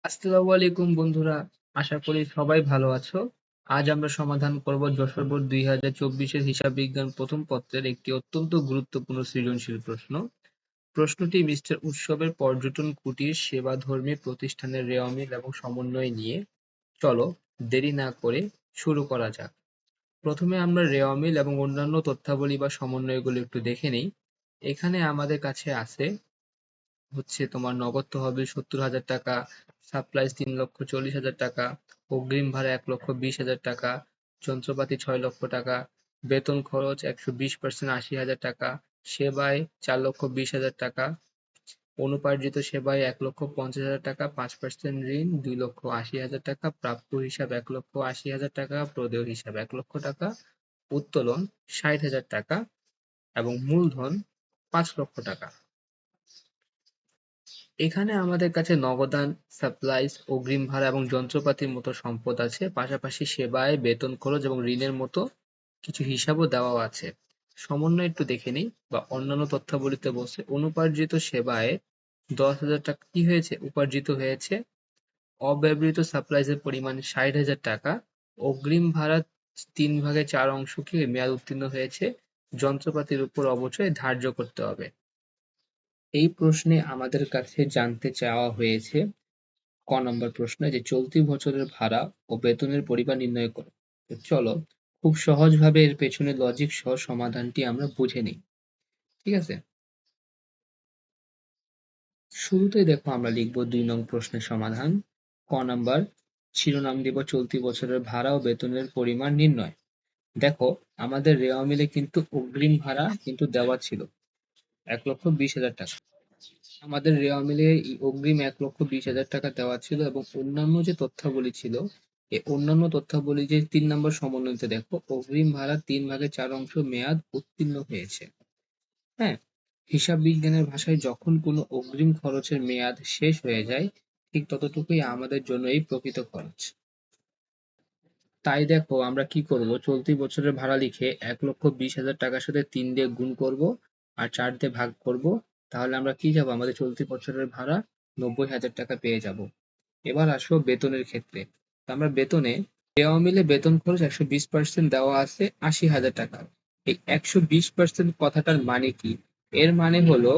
আসসালামু আলাইকুম বন্ধুরা, আশা করি সবাই ভালো আছো। আজ আমরা সমাধান করব যশোর বোর্ড 2024-এর হিসাব বিজ্ঞান প্রথম পত্রের একটি অত্যন্ত গুরুত্বপূর্ণ সৃজনশীল প্রশ্ন। প্রশ্নটি মিস্টার উৎসবের পর্যটন কুটির সেবাধর্মী প্রতিষ্ঠানের রেওয়ামিল এবং সমন্বয় নিয়ে। চলো দেরি না করে শুরু করা যাক। প্রথমে আমরা রেওয়ামিল এবং অন্যান্য তথ্যাবলী বা সমন্বয়গুলো একটু দেখে নিই। এখানে আমাদের কাছে আছে হচ্ছে তোমার নগদ তহবিল ৭০,০০০ টাকা, সাপ্লাইজ ৩,৪০,০০০ টাকা, অগ্রিম ভাড়া ১,২০,০০০ টাকা, যন্ত্রপাতি ৬,০০,০০০ টাকা, বেতন খরচ ১২০% ৮০,০০০ টাকা, সেবায় ৪,২০,০০০ টাকা, অনুপার্জিত সেবায় ১,৫০,০০০ টাকা, ৫% ঋণ ২,৮০,০০০ টাকা, প্রাপ্য হিসাব ১,৮০,০০০ টাকা, প্রদেয় হিসাব ১,০০,০০০ টাকা, উত্তোলন ৬০,০০০ টাকা এবং মূলধন ৫,০০,০০০ টাকা। এখানে আমাদের কাছে নগদান, সাপ্লাইজ, অগ্রিম ভাড়া এবং যন্ত্রপাতির মতো সম্পদ আছে, পাশাপাশি সেবায় বেতন খরচ এবং ঋণের মতো কিছু হিসাবও দেওয়া আছে। সমন্বয় একটু দেখে নিই বা অন্যান্য তথ্যাবলিতে বলছে অনুপার্জিত সেবায় ১০,০০০ টাকা কি হয়েছে উপার্জিত হয়েছে, অব্যবহৃত সাপ্লাইজের পরিমাণ ৬০,০০০ টাকা, অগ্রিম ভাড়া ৩/৪ অংশকে মেয়াদ উত্তীর্ণ হয়েছে, যন্ত্রপাতির উপর অবচয় ধার্য করতে হবে। এই প্রশ্নে আমাদের কাছে জানতে চাওয়া হয়েছে ক নম্বর প্রশ্নে যে চলতি বছরের ভাড়া ও বেতনের পরিমাণ নির্ণয় করো। তো চলো খুব সহজভাবে এর পেছনে লজিক সহ সমাধানটি আমরা বুঝে নিই। ঠিক আছে, শুরুতেই দেখো আমরা লিখব ২ নং প্রশ্নের সমাধান। ক নাম্বার, শিরোনাম দিব চলতি বছরের ভাড়া ও বেতনের পরিমাণ নির্ণয়। দেখো আমাদের রেওয়া মিলে কিন্তু অগ্রিম ভাড়া কিন্তু দেওয়া ছিল ১,২০,০০০ টাকা। আমাদের রেওয়া মিলে অগ্রিম ১,২০,০০০ টাকা দেওয়া ছিল এবং অন্যান্য যে তথ্যাবলী ছিল, এই অন্যান্য তথ্যাবলী যে ৩ নম্বর সমন্বয়তে দেখো অগ্রিম ভাড়া ৩/৪ অংশ মেয়াদ উত্তীর্ণ হয়েছে। হ্যাঁ, হিসাব বিজ্ঞানের ভাষায় যখন কোনো অগ্রিম খরচের মেয়াদ শেষ হয়ে যায় ঠিক ততটুকুই আমাদের জন্য এই প্রকৃত খরচ। তাই দেখো আমরা কি করব, চলতি বছরের ভাড়া লিখে ১,২০,০০০ টাকার সাথে ৩ দিয়ে গুণ করব আর ৪ দিয়ে ভাগ করব। তাহলে আমরা কি যাব, আমাদের চলতি বছরের ভাড়া ৯০,০০০ টাকা পেয়ে যাব। এবার আসো বেতনের ক্ষেত্রে। তো আমরা বেতনে দেওয়া মিলে বেতন খরচ ১২০% দেওয়া আছে ৮০,০০০ টাকা। এই ১২০% কথাটার মানে কি? এর মানে হলো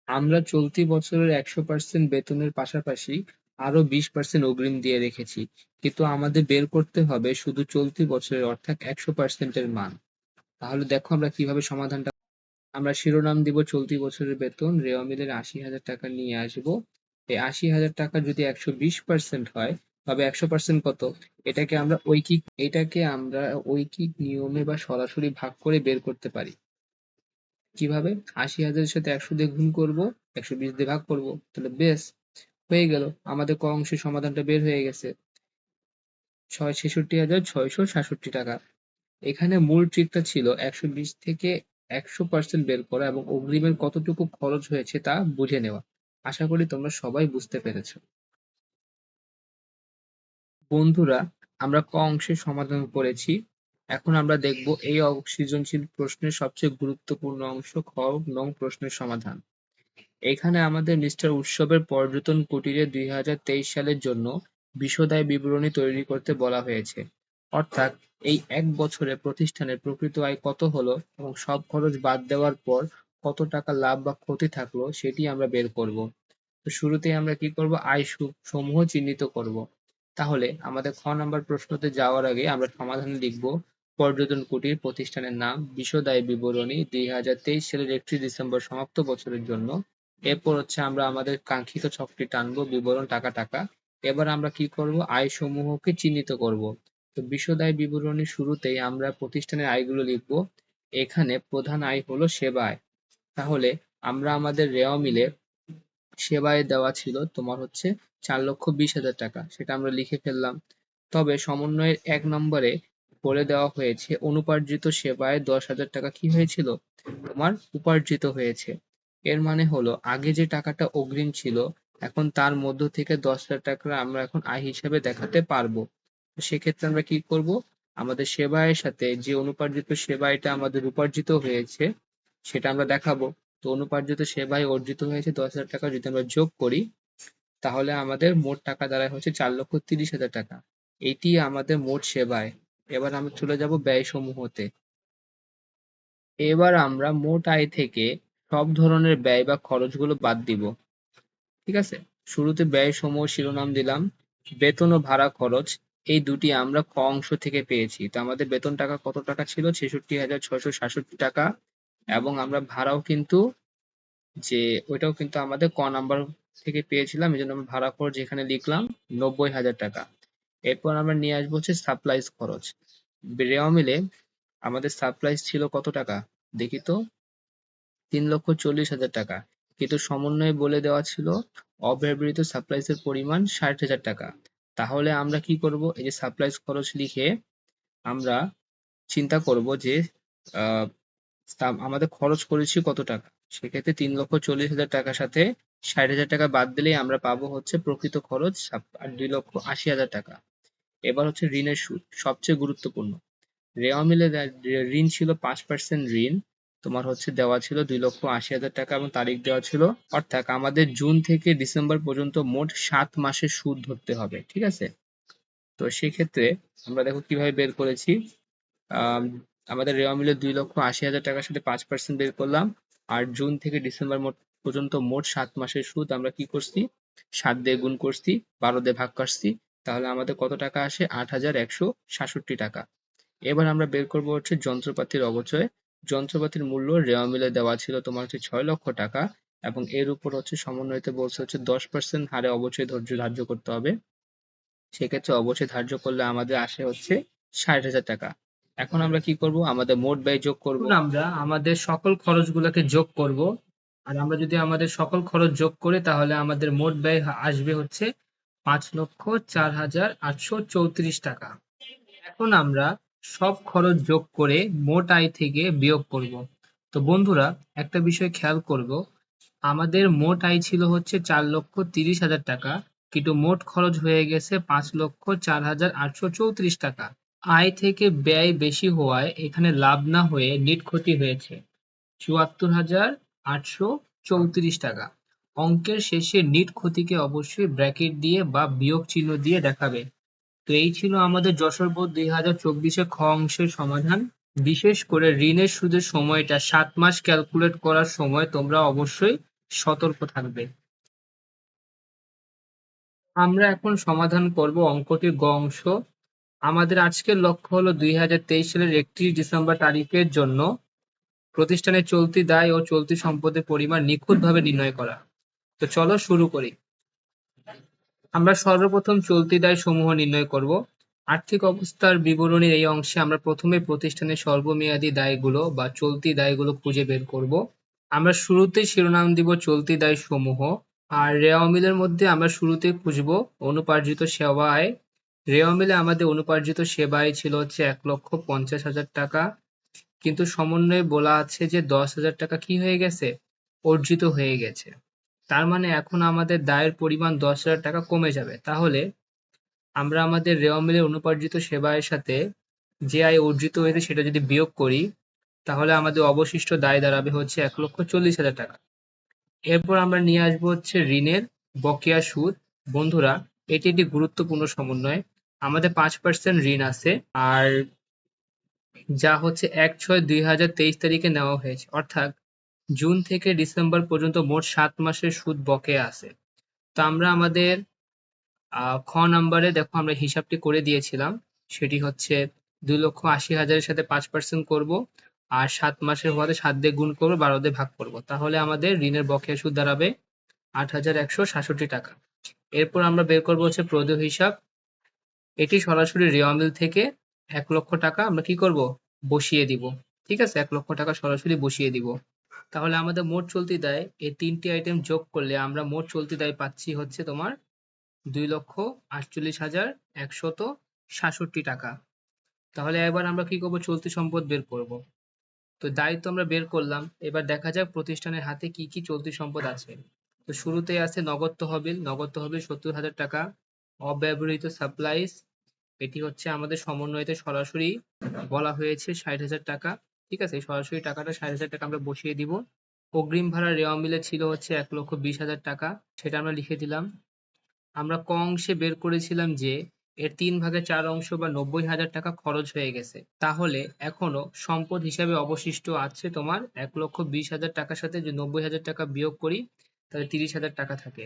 আমরা চলতি বছরের ১০০% বেতনের পাশাপাশি আরো ২০% অগ্রিম দিয়ে রেখেছি। কিন্তু আমাদের বের করতে হবে শুধু চলতি বছরের অর্থাৎ ১০০% এর মান। তাহলে দেখো আমরা কিভাবে সমাধানটা, আমরা শিরোনাম দিব চলতি বছরের বেতন, রেওয়া মিলের ৮০,০০০ টাকা নিয়ে আসবো। এই ৮০,০০০ টাকা যদি ১২০% হয় তবে ১০০% কত? এটাকে আমরা ঐকিক নিয়মে বা সরাসরি ভাগ করে বের করতে পারি। কিভাবে? ৮০,০০০ সাথে ১০০ দিয়ে গুণ করব, ১২০ দিয়ে ভাগ করব, তাহলে বেশ হয়ে গেল, আমাদের ক অংশের সমাধানটা বের হয়ে গেছে ৬৬,৬৬৭ টাকা। এখানে মূল ট্রিকটা ছিল ১২০ থেকে ১০০% বের করা এবং অগ্রিমের কতটুকু খরচ হয়েছে তা বুঝে নেওয়া। আশা করি তোমরা সবাই বুঝতে পেরেছো। বন্ধুরা, আমরা ক অংশের সমাধান করেছি। এখন আমরা দেখব এই সৃজনশীল প্রশ্নের সবচেয়ে গুরুত্বপূর্ণ অংশ খ নং প্রশ্নের সমাধান। এখানে আমাদের মিস্টার উৎসবের পর্যটন কুটিরে ২০২৩ সালের জন্য বিশদ আয় বিবরণী তৈরি করতে বলা হয়েছে। অর্থাৎ এই ১ বছরে প্রতিষ্ঠানের প্রকৃত আয় কত হলো এবং সব খরচ বাদ দেওয়ার পর কত টাকা লাভ বা ক্ষতি থাকলো সেটি আমরা বের করব। তো শুরুতেই আমরা কি করব, আয় সমূহ চিহ্নিত করব। তাহলে আমাদের খ নাম্বার প্রশ্নতে যাওয়ার আগে আমরা সমাধানে লিখব পর্যটন কুটির প্রতিষ্ঠানের নাম, বিশদ আয় বিবরণী ২০২৩ সালের ৩১ ডিসেম্বর সমাপ্ত বছরের জন্য। এরপর হচ্ছে আমরা আমাদের কাঙ্ক্ষিত ছকটি টানবো, বিবরণ টাকা টাকা। এবার আমরা কি করব, আয় সমূহকে চিহ্নিত করব। তো বিশদ আয় বিবরণীর শুরুতেই আমরা প্রতিষ্ঠানের আয়গুলো লিখব। এখানে প্রধান আয় হলো সেবা আয়। তাহলে আমরা আমাদের রেওয়া মিলে সেবায় দেওয়া ছিল তোমার হচ্ছে ৪,২০,০০০ টাকা, সেটা আমরা লিখে ফেললাম। তবে সমন্বয়ের ১ নম্বরে বলে দেওয়া হয়েছে অনুপার্জিত সেবায় ১০,০০০ টাকা কি হয়েছিল, তোমার উপার্জিত হয়েছে। এর মানে হলো আগে যে টাকাটা অগ্রিম ছিল এখন তার মধ্য থেকে ১০,০০০ টাকা আমরা এখন আয় হিসেবে দেখাতে পারবো। তো সেক্ষেত্রে আমরা কি করব, আমাদের সেবা আয়ের সাথে যে অনুপার্জিত সেবা আয়টা আমাদের উপার্জিত হয়েছে সেটা আমরা দেখাবো। তো অনুপার্জিত সেবায় অর্জিত হয়েছে ১০,০০০ টাকা যদি আমরা যোগ করি তাহলে আমাদের মোট টাকা দাঁড়ায় হচ্ছে 4,30,000 টাকা। এটি আমাদের মোট সেবায়। এবার আমরা চলে যাব ব্যয়সমূহতে। এবার আমরা মোট আয় থেকে সব ধরনের ব্যয় বা খরচগুলো বাদ দিব। ঠিক আছে? শুরুতে ব্যয়সমূহ শিরোনাম দিলাম। বেতন ও ভাড়া খরচ এই দুটি আমরা ক অংশ থেকে পেয়েছি। তো আমাদের বেতন টাকা কত টাকা ছিল? ৬৬,৬৬৭ টাকা, এবং আমরা ভাড়াও কিন্তু ওইটাও কিন্তু আমাদের ক নাম্বার থেকে পেয়েছিলাম। এজন্য আমরা ভাড়া খরচ এখানে লিখলাম ৯০,০০০ টাকা। এরপর আমরা নিয়ে আসবো হচ্ছে সাপ্লাইজ খরচ। রেওয়া মিলে আমাদের সাপ্লাইজ ছিল কত টাকা? দেখি তো, ৩,৪০,০০০ টাকা। কিন্তু সমন্বয়ে বলে দেওয়া ছিল অব্যবহৃত সাপ্লাইজের পরিমাণ ৬০,০০০ টাকা। তাহলে আমরা কি করব? এই যে সাপ্লাইজ খরচ লিখে আমরা চিন্তা করব যে আহ, আমাদের খরচ করেছি কত টাকা। সেক্ষেত্রে ৩,৪০,০০০ টাকার সাথে ৬০,০০০ টাকা বাদ দিলেই আমরা পাবো হচ্ছে প্রকৃত খরচ ২,৮০,০০০ টাকা। এবার হচ্ছে ঋণের সুদ, সবচেয়ে গুরুত্বপূর্ণ। রেওয়া মিলে ঋণ ছিল ৫% ঋণ, তোমার হচ্ছে দেওয়া ছিল ২,৮০,০০০ টাকা এবং তারিখ দেওয়া ছিল। অর্থাৎ আমাদের জুন থেকে ডিসেম্বর পর্যন্ত মোট ৭ মাসের সুদ ধরতে হবে। ঠিক আছে? তো সেক্ষেত্রে আমরা দেখো কিভাবে বের করেছি। আম, আমাদের রেওয়া মিলে ২,৮০,০০০ টাকার সাথে ৫% বের করলাম। আর জুন থেকে ডিসেম্বর পর্যন্ত মোট ৭ মাসের সুদ আমরা কি করছি? ৭ দিয়ে গুণ করছি, ১২ দিয়ে ভাগ করছি। তাহলে আমাদের কত টাকা আসে? ৮,১৬৭ টাকা। এবার আমরা বের করবো হচ্ছে যন্ত্রপাতির অপচয়। যন্ত্রপাতির মূল্য রেওয়া মিলে দেওয়া ছিল তোমার হচ্ছে ৬,০০,০০০ টাকা, এবং এর উপর হচ্ছে সমন্বয়তে বলছে হচ্ছে ১০% হারে অবচয় ধার্য করতে হবে। সেক্ষেত্রে অবশ্যই ধার্য করলে আমাদের আসে হচ্ছে ৬০,০০০ টাকা। এখন আমরা কি করব? আমাদের মোট ব্যয় যোগ করব। এখন আমরা আমাদের সকল খরচগুলোকে যোগ করব। আর আমরা যদি আমাদের সকল খরচ যোগ করি তাহলে আমাদের মোট ব্যয় আসবে হচ্ছে ৫,০৪,৮৩৪ টাকা। এখন আমরা সব খরচ যোগ করে মোট আয় থেকে বিয়োগ করব। তো বন্ধুরা, একটা বিষয় খেয়াল করব, আমাদের মোট আয় ছিল হচ্ছে ৪,৩০,০০০ টাকা, কিন্তু মোট খরচ হয়ে গেছে ৫,০৪,৮৩৪ টাকা। আয় থেকে ব্যয় বেশি হওয়ায় এখানে লাভ না হয়ে নেট ক্ষতি হয়েছে ৭৪,৮৩৪ টাকা। অঙ্কের শেষে নেট ক্ষতিকে অবশ্যই ব্র্যাকেট দিয়ে বা বিয়োগ চিহ্ন দিয়ে দেখাবে। তো এই ছিল আমাদের যশোর বোর্ড ২০২৪ খ অংশের সমাধান। বিশেষ করে ঋণের সুদের সময়টা ৭ মাস ক্যালকুলেট করার সময় তোমরা অবশ্যই সতর্ক থাকবে। আমরা এখন সমাধান করব অঙ্কটির গ অংশ। আমাদের আজকের লক্ষ্য হলো ২০২৩ সালের ৩১ ডিসেম্বর তারিখের জন্য প্রতিষ্ঠানের চলতি দায় ও চলতি সম্পদের পরিমাণ নিখুঁতভাবে নির্ণয় করা। তো চলো শুরু করি। আমরা সর্বপ্রথম চলতি দায় সমূহ নির্ণয় করব। আর্থিক অবস্থার বিবরণীর এই অংশে আমরা প্রথমে প্রতিষ্ঠানের স্বল্পমেয়াদী দায়গুলো বা চলতি দায়গুলো খুঁজে বের করব। আমরা শুরুতেই শিরোনাম দিব চলতি দায় সমূহ। আর রেওয়া মিলের মধ্যে আমরা শুরুতে খুঁজব অনুপার্জিত সেবা আয়। রেওয়া মিলে আমাদের অনুপার্জিত সেবা আয় ছিল হচ্ছে ১,৫০,০০০ টাকা, কিন্তু সমন্বয়ে বলা আছে যে ১০,০০০ টাকা কি হয়ে গেছে? অর্জিত হয়ে গেছে। তার মানে এখন আমাদের দায়ের পরিমাণ ১০,০০০ টাকা কমে যাবে। তাহলে আমরা আমাদের রেওয়া মিলের অনুপার্জিত সেবা আয়ের সাথে যে আয় অর্জিত হয়েছে সেটা যদি বিয়োগ করি, তাহলে আমাদের অবশিষ্ট দায় দাঁড়াবে হচ্ছে ১,৪০,০০০ টাকা। এরপর আমরা নিয়ে আসবো হচ্ছে ঋণের বকেয়া সুদ। বন্ধুরা, এটি একটি গুরুত্বপূর্ণ সমন্বয়। আমাদের ৫% ঋণ আছে, আর যা হচ্ছে ১/৬/২০২৩ তারিখে নেওয়া হয়েছে। অর্থাৎ জুন থেকে ডিসেম্বর পর্যন্ত মোট ৭ মাসের সুদ বকেয়া আছে। তো আমরা আমাদের খ নাম্বারে দেখো আমরা হিসাবটি করে দিয়েছিলাম। সেটি হচ্ছে ২,৮০,০০০ এর সাথে ৫% করব, আর ৭ মাসের হওয়াতে ৭ দিয়ে গুণ করব, ১২ দিয়ে ভাগ করব। তাহলে আমাদের ঋণের বকেয়া সুদ দাঁড়াবে ৮,১৬৭ টাকা। এরপর আমরা বের করব হচ্ছে প্রদেয় হিসাব। এটি সরাসরি রেওয়া মিল থেকে ১,০০,০০০ টাকা আমরা কি করব? বসিয়ে দিব। ঠিক আছে? ১,০০,০০০ টাকা সরাসরি বসিয়ে দিব। তাহলে আমাদের মোট চলতি দায় এই ৩টি আইটেম যোগ করলে আমরা মোট চলতি দায় পাচ্ছি হচ্ছে তোমার ২,৪৮,১৬৭ টাকা। তাহলে এবার আমরা কি করব? চলতি সম্পদ বের করব। তো দায় তো আমরা বের করলাম। এবার দেখা যাক প্রতিষ্ঠানের হাতে কি কি চলতি সম্পদ আছে। তো শুরুতেই আছে নগদ তহবিল। নগদ তহবিল ৭০,০০০ টাকা। অব্যবহৃত সাপ্লাইজ, এটি হচ্ছে আমাদের সমন্বয়তে সরাসরি বলা হয়েছে ৬০,০০০ টাকা। ঠিক আছে? এই সরাসরি টাকাটা ৬০,০০০ টাকা আমরা বসিয়ে দিব। অগ্রিম ভাড়া রেওয়া মিলে ছিল হচ্ছে ১,২০,০০০ টাকা। সেটা আমরা লিখে দিলাম। আমরা ক অংশে বের করেছিলাম যে এর 3/4 অংশ বা 90,000 টাকা খরচ হয়ে গেছে। তাহলে এখনো সম্পদ হিসাবে অবশিষ্ট আছে তোমার 1,20,000 টাকার সাথে যে 90,000 টাকা বিয়োগ করি তাহলে 30,000 টাকা থাকে।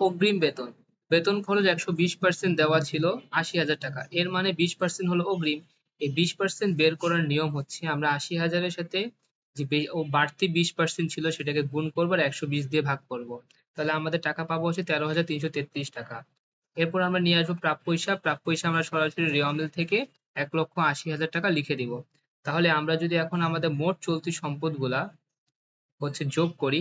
অগ্রিম বেতন, বেতন খরচ 120% দেওয়া ছিল 80,000 টাকা, এর মানে 20% হলো অগ্রিম। এই 20% বের করার নিয়ম হচ্ছে আমরা 80,000 এর সাথে যে ও বাড়তি 20% ছিল সেটাকে গুণ করবো আর 120 দিয়ে ভাগ করব। তাহলে আমাদের টাকা পাবো হচ্ছে 13,333 টাকা। এরপর আমরা নিয়ে আসবো প্রাপ্য হিসাব, প্রাপ্য হিসাব আমরা সরাসরি রেওয়ামিল থেকে 1,80,000 টাকা লিখে দিব। তাহলে আমরা যদি এখন আমাদের মোট চলতি সম্পদ গুলা হচ্ছে যোগ করি,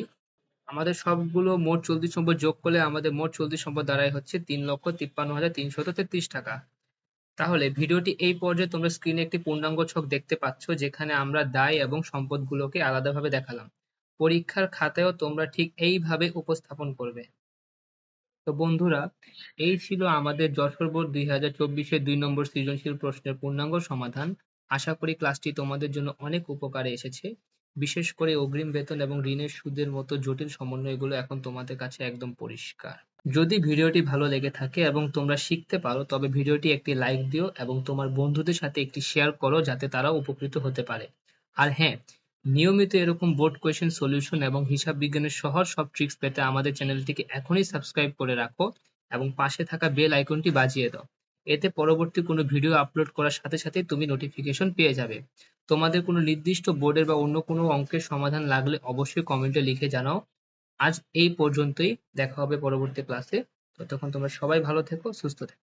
আমাদের সবগুলো মোট চলতি সম্পদ যোগ করলে আমাদের মোট চলতি সম্পদ দাঁড়ায় হচ্ছে 3,53,333 টাকা। তাহলে ভিডিওটি এই পর্যায়ে তোমরা স্ক্রিনে একটি পূর্ণাঙ্গ ছক দেখতে পাচ্ছ যেখানে আমরা দায় এবং সম্পদগুলোকে আলাদাভাবে দেখালাম। পরীক্ষার খাতায়ও তোমরা ঠিক এইভাবে উপস্থাপন করবে। তো বন্ধুরা, এই ছিল আমাদের যশোর বোর্ড 2024-এর 2 নম্বর সৃজনশীল প্রশ্নের পূর্ণাঙ্গ সমাধান। আশা করি ক্লাসটি তোমাদের জন্য অনেক উপকারে এসেছে। বিশেষ করে অগ্রিম বেতন এবং ঋণের সুদের মতো জটিল সমন্বয়গুলো এখন তোমাদের কাছে একদম পরিষ্কার। যদি ভিডিওটি ভালো লেগে থাকে এবং তোমরা শিখতে পারো তবে ভিডিওটি একটি লাইক দিও এবং তোমার বন্ধুদের সাথে একটি শেয়ার করো যাতে তারাও উপকৃত হতে পারে। আর হ্যাঁ, নিয়মিত এরকম বোর্ড কোয়েশ্চেন সলিউশন এবং হিসাব বিজ্ঞানের সহজ সব ট্রিক্স পেতে আমাদের চ্যানেলটিকে এখনই সাবস্ক্রাইব করে রাখো এবং পাশে থাকা বেল আইকনটি বাজিয়ে দাও। এতে পরবর্তী কোনো ভিডিও আপলোড করার সাথে সাথে তুমি নোটিফিকেশন পেয়ে যাবে। তোমাদের কোনো নির্দিষ্ট বোর্ডের বা অন্য কোনো অঙ্কের সমাধান লাগলে অবশ্যই কমেন্টে লিখে জানাও। আজ এই পর্যন্তই, দেখা হবে পরবর্তী ক্লাসে। ততক্ষণ তোমরা সবাই ভালো থেকো, সুস্থ থেকো।